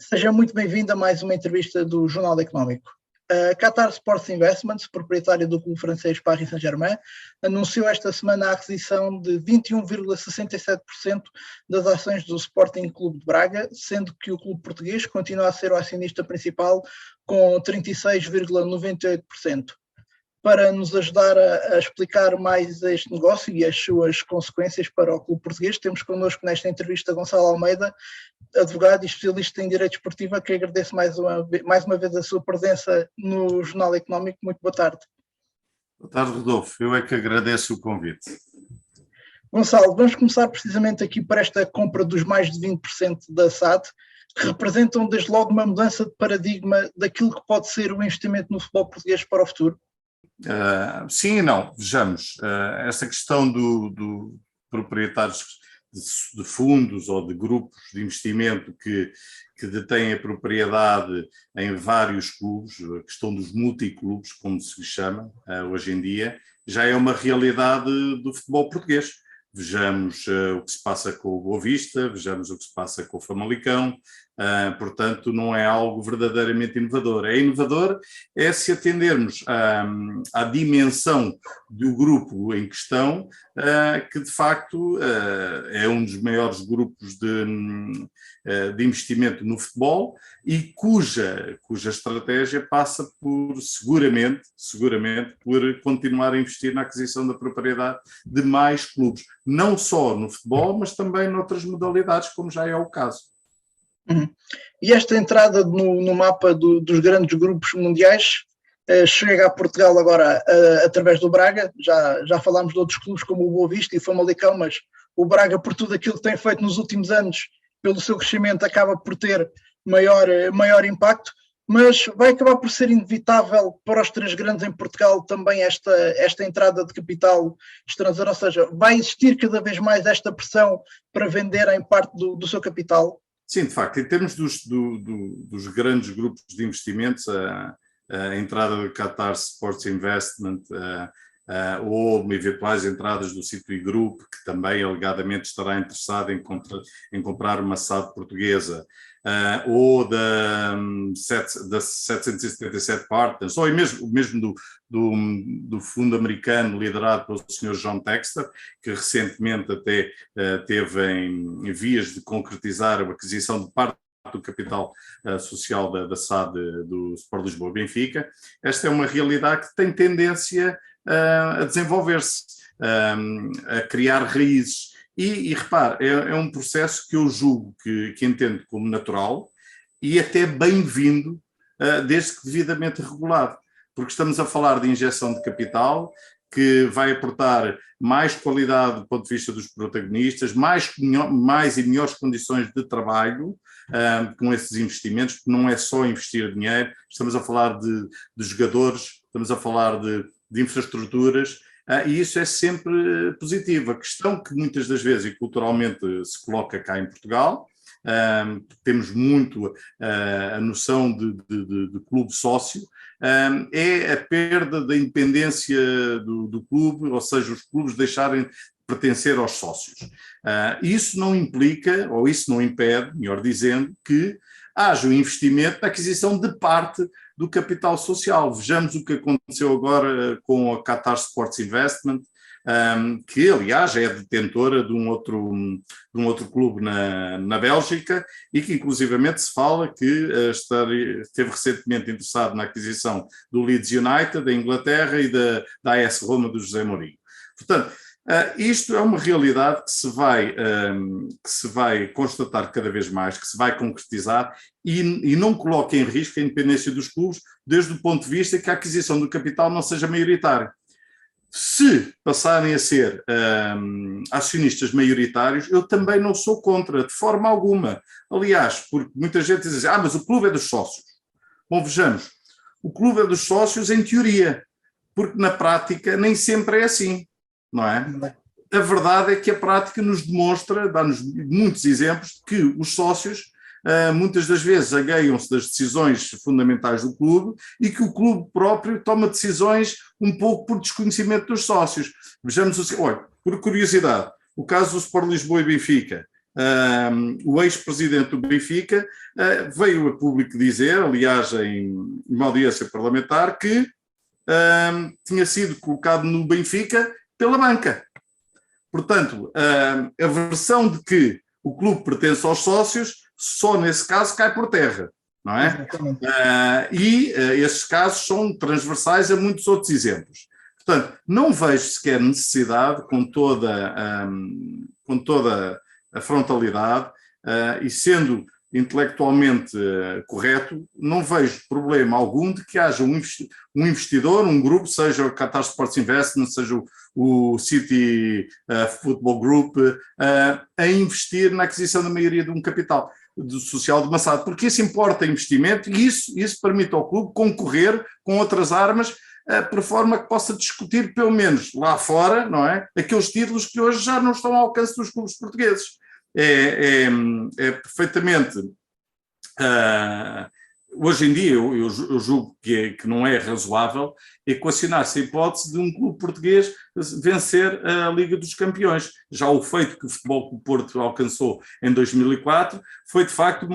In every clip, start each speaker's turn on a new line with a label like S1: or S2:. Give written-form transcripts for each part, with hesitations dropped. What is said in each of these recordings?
S1: Seja muito bem-vindo a mais uma entrevista do Jornal Económico. A Qatar Sports Investments, proprietária do clube francês Paris Saint-Germain, anunciou esta semana a aquisição de 21,67% das ações do Sporting Clube de Braga, sendo que o clube português continua a ser o acionista principal com 36,98%. Para nos ajudar a explicar mais este negócio e as suas consequências para o clube português, temos connosco nesta entrevista Gonçalo Almeida, advogado e especialista em direito esportivo, a que agradeço mais uma vez a sua presença no Jornal Económico. Muito boa tarde.
S2: Boa tarde, Rodolfo. Eu é que agradeço o convite.
S1: Gonçalo, vamos começar precisamente aqui por esta compra dos mais de 20% da SAD, que representam desde logo uma mudança de paradigma daquilo que pode ser o investimento no futebol português para o futuro.
S2: Sim e não. Vejamos, esta questão do proprietários de fundos ou de grupos de investimento que detêm a propriedade em vários clubes, a questão dos multiclubes, como se chama hoje em dia, já é uma realidade do futebol português. Vejamos o que se passa com o Boa Vista, vejamos o que se passa com o Famalicão, portanto não é algo verdadeiramente inovador. É inovador se atendermos à dimensão do grupo em questão, que de facto é um dos maiores grupos de investimento no futebol e cuja estratégia passa por, seguramente, por continuar a investir na aquisição da propriedade de mais clubes, não só no futebol, mas também noutras modalidades, como já é o caso.
S1: E esta entrada no mapa dos grandes grupos mundiais chega a Portugal agora através do Braga. Já falámos de outros clubes como o Boa Vista e o Famalicão, mas o Braga, por tudo aquilo que tem feito nos últimos anos, pelo seu crescimento, acaba por ter maior impacto, mas vai acabar por ser inevitável para os três grandes em Portugal também esta entrada de capital estrangeiro, ou seja, vai existir cada vez mais esta pressão para venderem parte do seu capital?
S2: Sim, de facto, em termos dos grandes grupos de investimentos, a entrada do Qatar Sports Investment ou eventuais entradas do Citigroup, que também alegadamente estará interessado em comprar uma SAD portuguesa, ou da 777 Partners, ou mesmo do fundo americano liderado pelo Sr. John Textor, que recentemente até teve em vias de concretizar a aquisição de parte do capital social da SAD do Sport Lisboa Benfica. Esta é uma realidade que tem tendência a desenvolver-se, a criar raízes. E repare, é um processo que eu julgo que entendo como natural e até bem-vindo, desde que devidamente regulado, porque estamos a falar de injeção de capital que vai aportar mais qualidade do ponto de vista dos protagonistas, mais e melhores condições de trabalho com esses investimentos, porque não é só investir dinheiro, estamos a falar de jogadores, estamos a falar de infraestruturas, e isso é sempre positivo. A questão que muitas das vezes e culturalmente se coloca cá em Portugal, temos muito a noção de clube sócio, é a perda da independência do clube, ou seja, os clubes deixarem de pertencer aos sócios. Isso não implica, ou isso não impede, melhor dizendo, que haja um investimento na aquisição de parte do capital social. Vejamos o que aconteceu agora com a Qatar Sports Investment, que aliás é detentora de um outro clube na Bélgica e que inclusivamente se fala que esteve recentemente interessado na aquisição do Leeds United da Inglaterra e da AS Roma do José Mourinho. Portanto, isto é uma realidade que se vai constatar cada vez mais, que se vai concretizar e não coloca em risco a independência dos clubes desde o ponto de vista que a aquisição do capital não seja maioritária. Se passarem a ser acionistas maioritários, eu também não sou contra, de forma alguma. Aliás, porque muita gente diz assim, mas o clube é dos sócios. Bom, vejamos, o clube é dos sócios em teoria, porque na prática nem sempre é assim. Não é? A verdade é que a prática nos demonstra, dá-nos muitos exemplos de que os sócios muitas das vezes agueiam-se das decisões fundamentais do clube e que o clube próprio toma decisões um pouco por desconhecimento dos sócios. Vejamos, olha, por curiosidade, o caso do Sport Lisboa e Benfica, o ex-presidente do Benfica veio a público dizer, aliás, em uma audiência parlamentar, que tinha sido colocado no Benfica pela banca. Portanto, a versão de que o clube pertence aos sócios, só nesse caso cai por terra, não é? Esses casos são transversais a muitos outros exemplos. Portanto, não vejo sequer necessidade, com toda a frontalidade e sendo intelectualmente correto, não vejo problema algum de que haja um investidor, um grupo, seja o Qatar Sports Investment, seja o City Football Group, a investir na aquisição da maioria de um capital social de uma SAD, porque isso importa investimento e isso permite ao clube concorrer com outras armas, por forma que possa discutir, pelo menos lá fora, não é? Aqueles títulos que hoje já não estão ao alcance dos clubes portugueses. É perfeitamente. Hoje em dia, eu julgo que não é razoável equacionar-se a hipótese de um clube português vencer a Liga dos Campeões. Já o feito que o Futebol Clube Porto alcançou em 2004 foi, de facto,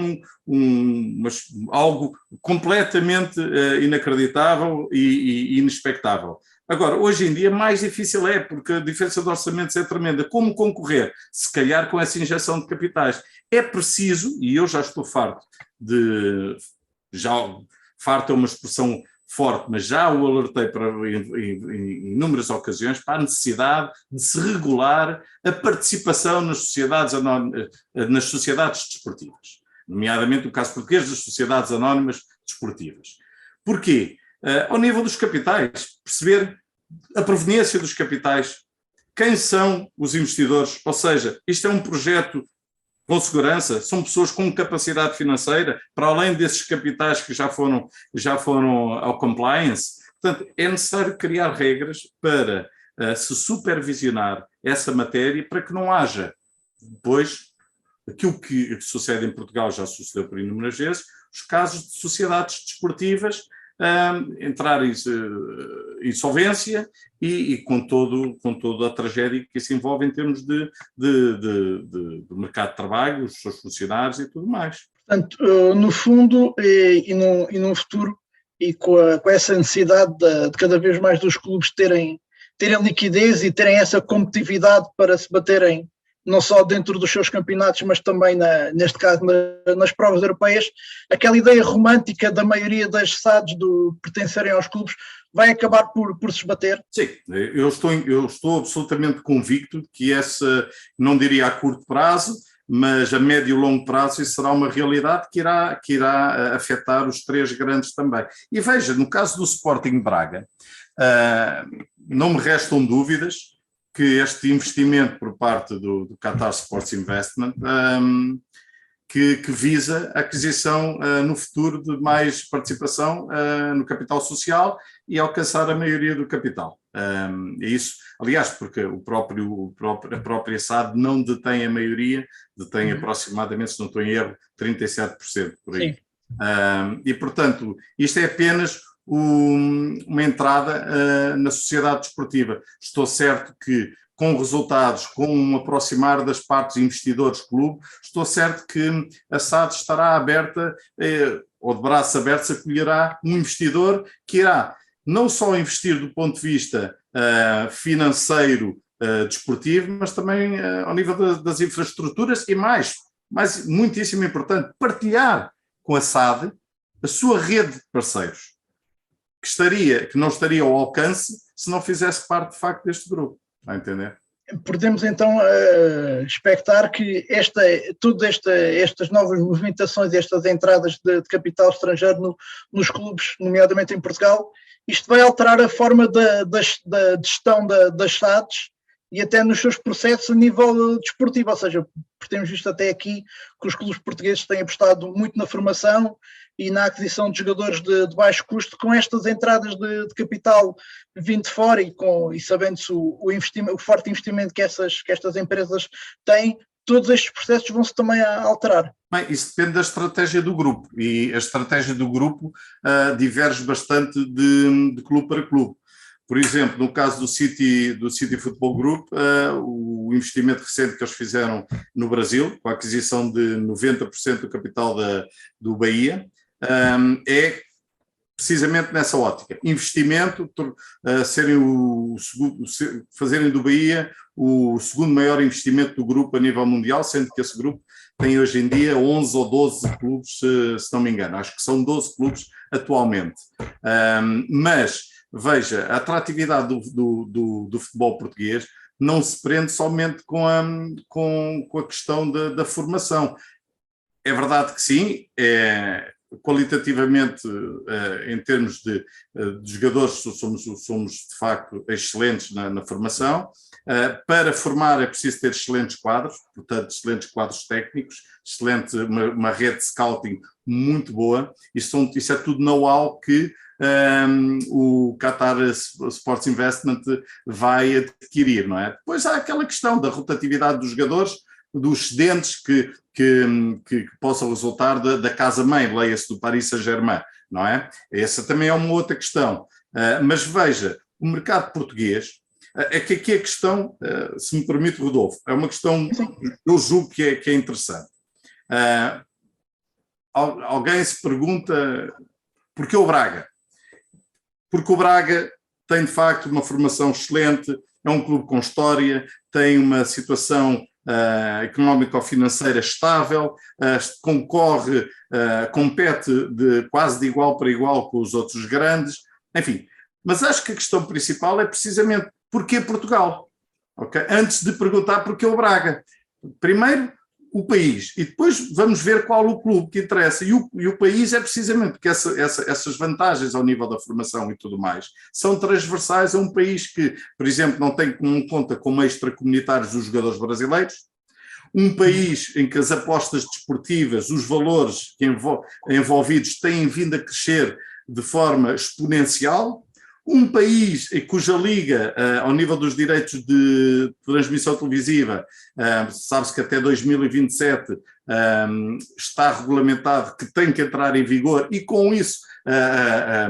S2: algo completamente inacreditável e inexpectável. Agora, hoje em dia, mais difícil porque a diferença de orçamentos é tremenda. Como concorrer? Se calhar com essa injeção de capitais. É preciso, e eu já estou farto farto é uma expressão forte, mas já o alertei em inúmeras ocasiões para a necessidade de se regular a participação nas sociedades desportivas, nomeadamente o caso português das sociedades anónimas desportivas. Porquê? Ao nível dos capitais, perceber a proveniência dos capitais, quem são os investidores, ou seja, isto é um projeto com segurança, são pessoas com capacidade financeira, para além desses capitais que já foram ao compliance. Portanto, é necessário criar regras para se supervisionar essa matéria, para que não haja depois aquilo que sucede em Portugal, já sucedeu por inúmeras vezes, os casos de sociedades desportivas entrar em insolvência e com toda a tragédia que isso envolve em termos de mercado de trabalho, os seus funcionários e tudo mais.
S1: Portanto, no fundo e no futuro, e com essa necessidade de cada vez mais dos clubes terem liquidez e terem essa competitividade para se baterem não só dentro dos seus campeonatos, mas também, neste caso, nas provas europeias, aquela ideia romântica da maioria das SADs de pertencerem aos clubes vai acabar por se esbater?
S2: Sim, eu estou absolutamente convicto que essa, não diria a curto prazo, mas a médio e longo prazo isso será uma realidade que irá afetar os três grandes também. E veja, no caso do Sporting Braga, não me restam dúvidas que este investimento por parte do Qatar Sports Investment que visa a aquisição no futuro de mais participação no capital social e alcançar a maioria do capital. É isso, aliás, porque a própria SAD não detém a maioria, detém aproximadamente, se não estou em erro, 37% por aí. E, portanto, isto é apenas uma entrada na sociedade desportiva. Estou certo que com resultados, com um aproximar das partes investidores-clube, estou certo que a SAD estará aberta, ou de braços abertos, acolherá um investidor que irá não só investir do ponto de vista financeiro, desportivo, mas também ao nível das infraestruturas e mais muitíssimo importante, partilhar com a SAD a sua rede de parceiros, que não estaria ao alcance se não fizesse parte, de facto, deste grupo. Está a entender?
S1: Podemos então expectar que estas novas movimentações, estas entradas de capital estrangeiro nos clubes, nomeadamente em Portugal, isto vai alterar a forma da gestão das SADs e até nos seus processos a nível desportivo, ou seja, temos visto até aqui que os clubes portugueses têm apostado muito na formação e na aquisição de jogadores de baixo custo, com estas entradas de capital vindo de fora e sabendo-se o forte investimento que estas empresas têm, todos estes processos vão-se também a alterar.
S2: Bem, isso depende da estratégia do grupo, e a estratégia do grupo diverge bastante de clube para clube. Por exemplo, no caso do City Football Group, o investimento recente que eles fizeram no Brasil, com a aquisição de 90% do capital do Bahia, é precisamente nessa ótica. Investimento, fazerem do Bahia o segundo maior investimento do grupo a nível mundial, sendo que esse grupo tem hoje em dia 11 ou 12 clubes, se não me engano. Acho que são 12 clubes atualmente. Mas, veja, a atratividade do futebol português não se prende somente com a questão da formação. É verdade que sim, qualitativamente, em termos de jogadores, somos de facto excelentes na formação. Para formar é preciso ter excelentes quadros, portanto, excelentes quadros técnicos, uma rede de scouting muito boa. Isso é tudo know-how que o Qatar Sports Investment vai adquirir, não é? Depois há aquela questão da rotatividade dos jogadores, dos excedentes que possam resultar da casa-mãe, leia-se do Paris Saint-Germain, não é? Essa também é uma outra questão. Mas veja, o mercado português, é que aqui a questão, se me permite, Rodolfo, é uma questão, eu julgo que é interessante. Alguém se pergunta, porquê o Braga? Porque o Braga tem, de facto, uma formação excelente, é um clube com história, tem uma situação económico-financeira estável, compete quase de igual para igual com os outros grandes, enfim. Mas acho que a questão principal é precisamente porquê Portugal? Okay? Antes de perguntar porquê o Braga. Primeiro, o país, e depois vamos ver qual o clube que interessa. E o país é precisamente porque essas vantagens ao nível da formação e tudo mais são transversais a um país que, por exemplo, não tem em conta como extracomunitários os jogadores brasileiros, um país em que as apostas desportivas, os valores envolvidos têm vindo a crescer de forma exponencial, um país cuja liga, ao nível dos direitos de transmissão televisiva, sabe-se que até 2027 está regulamentado que tem que entrar em vigor e com isso a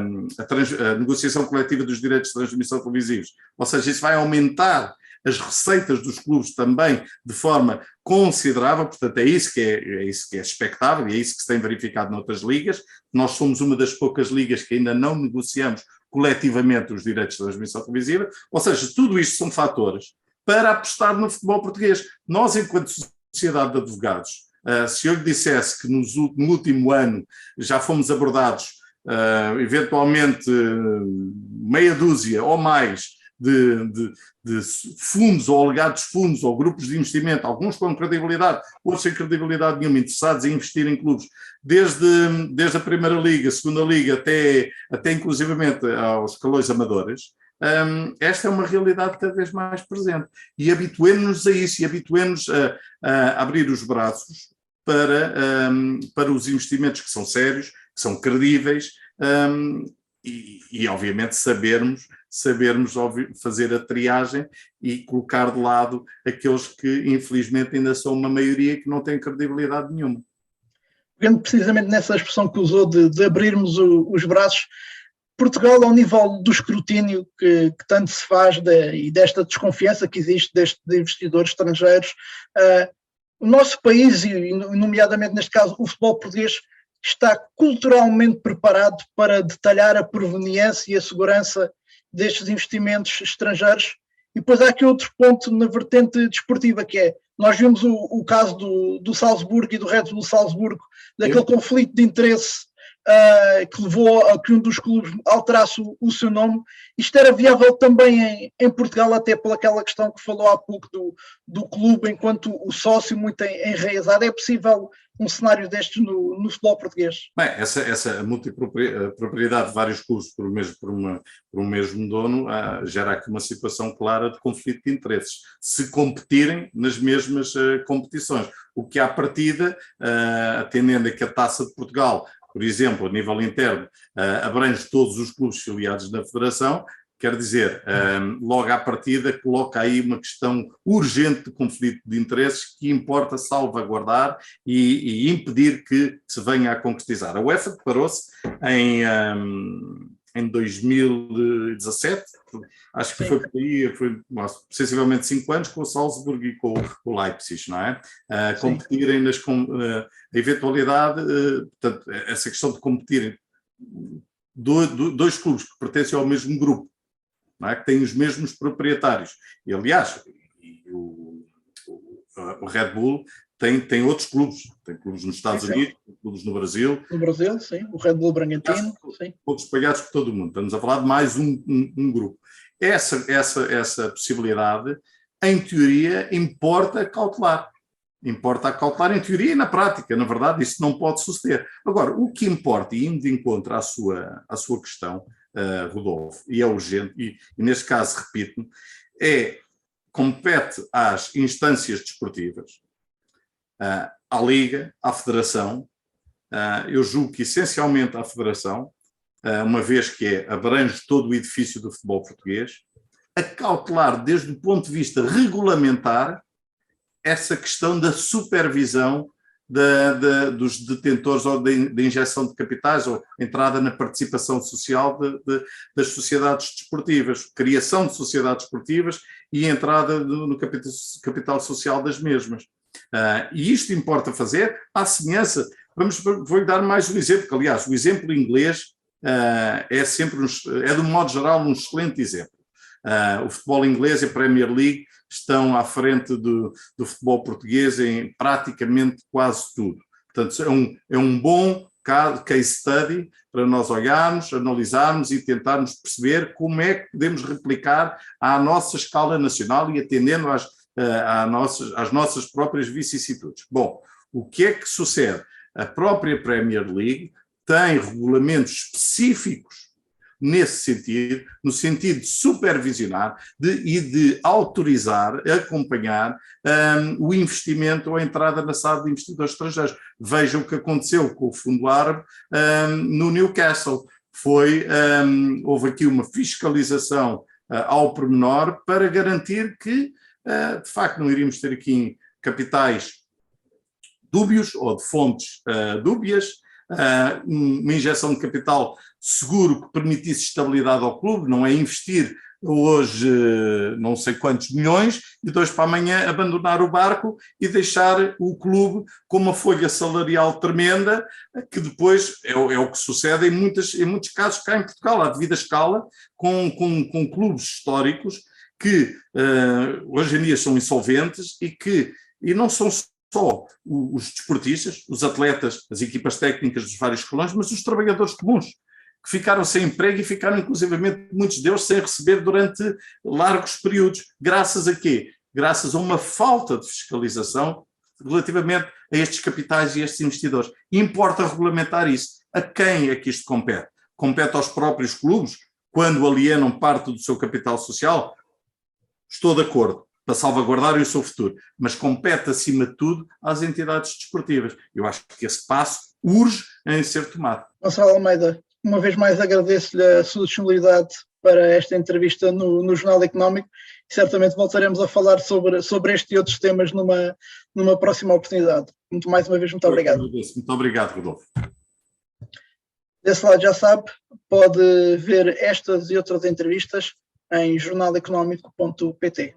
S2: negociação coletiva dos direitos de transmissão televisivos, ou seja, isso vai aumentar as receitas dos clubes também de forma considerável, portanto é isso que é expectável e é isso que se tem verificado noutras ligas. Nós somos uma das poucas ligas que ainda não negociamos coletivamente os direitos de transmissão televisiva, ou seja, tudo isto são fatores para apostar no futebol português. Nós, enquanto sociedade de advogados, se eu lhe dissesse que no último ano já fomos abordados eventualmente meia dúzia ou mais de fundos ou alegados fundos ou grupos de investimento, alguns com credibilidade, outros sem credibilidade nenhuma, interessados em investir em clubes, desde a Primeira Liga, Segunda Liga, até inclusivamente aos escalões amadores. Esta é uma realidade cada vez mais presente e habituemos-nos a isso e habituemos a abrir os braços para os investimentos que são sérios, que são credíveis e obviamente sabermos fazer a triagem e colocar de lado aqueles que infelizmente ainda são uma maioria que não tem credibilidade nenhuma.
S1: Pegando precisamente nessa expressão que usou de abrirmos os braços, Portugal, ao nível do escrutínio que tanto se faz e desta desconfiança que existe de investidores estrangeiros, o nosso país, e nomeadamente neste caso o futebol português, está culturalmente preparado para detalhar a proveniência e a segurança destes investimentos estrangeiros. E depois há aqui outro ponto na vertente desportiva, que é, nós vimos o caso do Salzburgo e do Red Bull Salzburgo, daquele conflito de interesse que levou a que um dos clubes alterasse o seu nome. Isto era viável também em Portugal, até pelaquela questão que falou há pouco do clube enquanto o sócio muito enraizado. É possível um cenário destes no futebol português?
S2: Bem, essa multipropriedade de vários clubes por um mesmo dono gera aqui uma situação clara de conflito de interesses, se competirem nas mesmas competições. O que à partida, atendendo a que a Taça de Portugal, por exemplo, a nível interno, abrange todos os clubes filiados na Federação, quer dizer, logo à partida coloca aí uma questão urgente de conflito de interesses que importa salvaguardar e impedir que se venha a concretizar. A UEFA deparou-se em em 2017, acho que foi por aí, foi sensivelmente 5 anos, com o Salzburg e com o Leipzig, não é? Competirem a eventualidade, portanto, essa questão de competirem dois clubes que pertencem ao mesmo grupo, não é? Que têm os mesmos proprietários. E, aliás, o Red Bull tem outros clubes. Tem clubes nos Estados Unidos, tem clubes no Brasil.
S1: No Brasil, sim. O Red Bull Bragantino, sim.
S2: Todos espalhados por todo o mundo. Estamos a falar de mais um grupo. Essa possibilidade, em teoria, importa cautelar. Importa cautelar em teoria e na prática. Na verdade, isso não pode suceder. Agora, o que importa, e indo de encontro à sua questão, Rodolfo, e é urgente, e neste caso, repito-me, compete às instâncias desportivas, à Liga, à Federação, eu julgo que essencialmente à Federação, uma vez que abrange todo o edifício do futebol português, a cautelar desde o ponto de vista regulamentar essa questão da supervisão dos detentores ou da injeção de capitais ou entrada na participação social das sociedades desportivas, criação de sociedades desportivas e entrada no capital social das mesmas. E isto importa fazer à semelhança. Vou-lhe dar mais um exemplo, que, aliás, o exemplo inglês é sempre, de um modo geral, um excelente exemplo. O futebol inglês e a Premier League estão à frente do futebol português em praticamente quase tudo. Portanto, é um bom case study para nós olharmos, analisarmos e tentarmos perceber como é que podemos replicar à nossa escala nacional e atendendo às nossas próprias vicissitudes. Bom, o que é que sucede? A própria Premier League tem regulamentos específicos nesse sentido, no sentido de supervisionar e de autorizar, acompanhar o investimento ou a entrada na sala de investidores estrangeiros. Vejam o que aconteceu com o Fundo Árabe no Newcastle. Houve aqui uma fiscalização ao pormenor para garantir que, de facto, não iríamos ter aqui capitais dúbios ou de fontes dúbias, uma injeção de capital seguro que permitisse estabilidade ao clube, não é investir hoje não sei quantos milhões e de hoje para amanhã abandonar o barco e deixar o clube com uma folha salarial tremenda, que depois é o que sucede em muitos casos cá em Portugal, à devida escala, com clubes históricos que hoje em dia são insolventes e não são só os desportistas, os atletas, as equipas técnicas dos vários escalões, mas os trabalhadores comuns, que ficaram sem emprego e ficaram inclusivamente muitos deles sem receber durante largos períodos. Graças a quê? Graças a uma falta de fiscalização relativamente a estes capitais e estes investidores. Importa regulamentar isso. A quem é que isto compete? Compete aos próprios clubes, quando alienam parte do seu capital social? Estou de acordo, para salvaguardarem o seu futuro, mas compete, acima de tudo, às entidades desportivas. Eu acho que esse passo urge em ser tomado.
S1: Gonçalo Almeida, uma vez mais agradeço-lhe a sua disponibilidade para esta entrevista no Jornal Económico e certamente voltaremos a falar sobre este e outros temas numa próxima oportunidade. Mais uma vez, muito obrigado.
S2: Muito obrigado, Rodolfo.
S1: Desse lado já sabe, pode ver estas e outras entrevistas em jornaleconómico.pt.